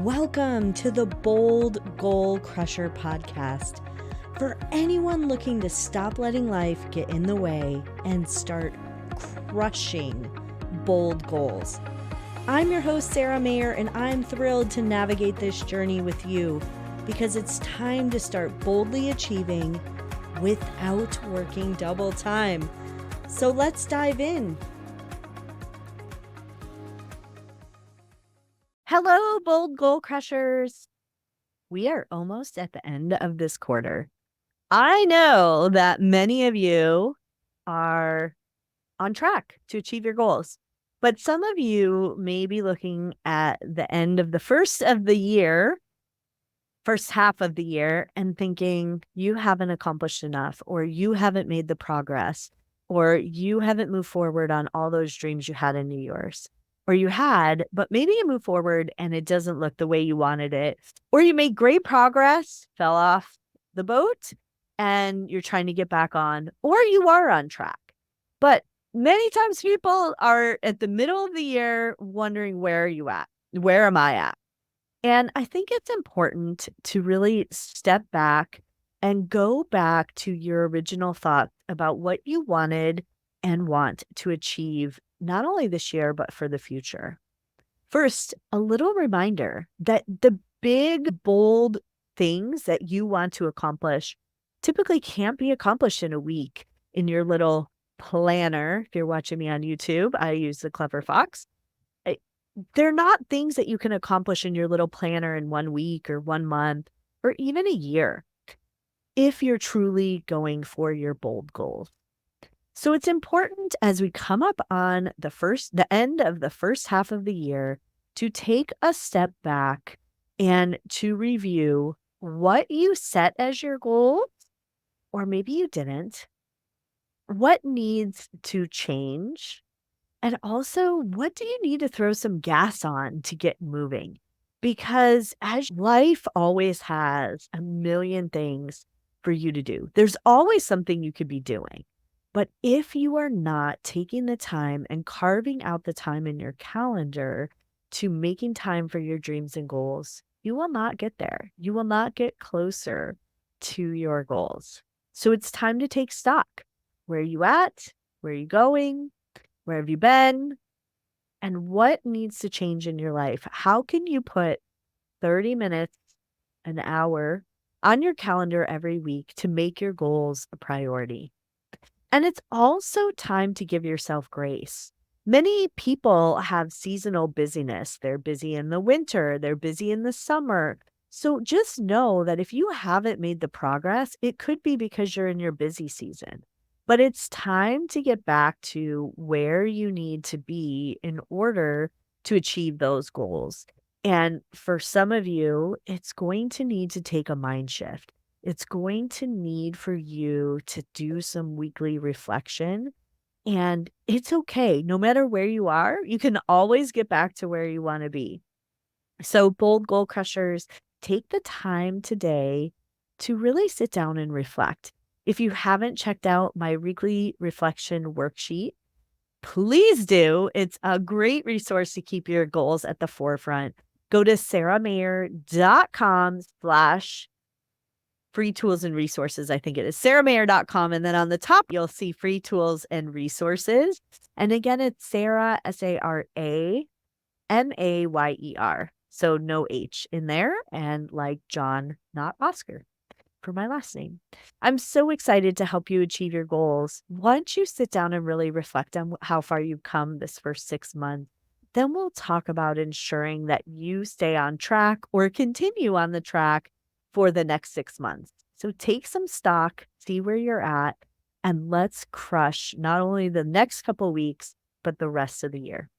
Welcome to the Bold Goal Crusher podcast for anyone looking to stop letting life get in the way and start crushing bold goals. I'm your host, Sara Mayer, and I'm thrilled to navigate this journey with you because it's time to start boldly achieving without working double time. So let's dive in. Hello, Bold Goal Crushers. We are almost at the end of this quarter. I know that many of you are on track to achieve your goals, but some of you may be looking at the end of the first half of the year, and thinking you haven't accomplished enough, or you haven't made the progress, or you haven't moved forward on all those dreams you had in New Year's. Or you had, but maybe you moved forward and it doesn't look the way you wanted it. Or you made great progress, fell off the boat, and you're trying to get back on, or you are on track. But many times people are at the middle of the year wondering, where are you at? Where am I at? And I think it's important to really step back and go back to your original thought about what you wanted and want to achieve, not only this year, but for the future. First, a little reminder that the big, bold things that you want to accomplish typically can't be accomplished in a week in your little planner. If you're watching me on YouTube, I use the Clever Fox. They're not things that you can accomplish in your little planner in 1 week or 1 month or even a year if you're truly going for your bold goals. So it's important as we come up on the end of the first half of the year to take a step back and to review what you set as your goals, or maybe you didn't, what needs to change, and also what do you need to throw some gas on to get moving? Because as life always has a million things for you to do, there's always something you could be doing. But if you are not taking the time and carving out the time in your calendar to making time for your dreams and goals, you will not get there. You will not get closer to your goals. So it's time to take stock. Where are you at? Where are you going? Where have you been? And what needs to change in your life? How can you put 30 minutes, an hour on your calendar every week to make your goals a priority? And it's also time to give yourself grace. Many people have seasonal busyness. They're busy in the winter, they're busy in the summer. So just know that if you haven't made the progress, it could be because you're in your busy season. But it's time to get back to where you need to be in order to achieve those goals. And for some of you, it's going to need to take a mind shift. It's going to need for you to do some weekly reflection. And it's okay. No matter where you are, you can always get back to where you want to be. So, bold goal crushers, take the time today to really sit down and reflect. If you haven't checked out my weekly reflection worksheet, please do. It's a great resource to keep your goals at the forefront. Go to saramayer.com/free tools and resources. I think it is saramayer.com. And then on the top, you'll see free tools and resources. And again, it's Sara, SARA, MAYER. So no H in there. And like John, not Oscar, for my last name. I'm so excited to help you achieve your goals. Once you sit down and really reflect on how far you've come this first 6 months, then we'll talk about ensuring that you stay on track or continue on the track for the next 6 months. So take some stock, see where you're at, and let's crush not only the next couple weeks, but the rest of the year.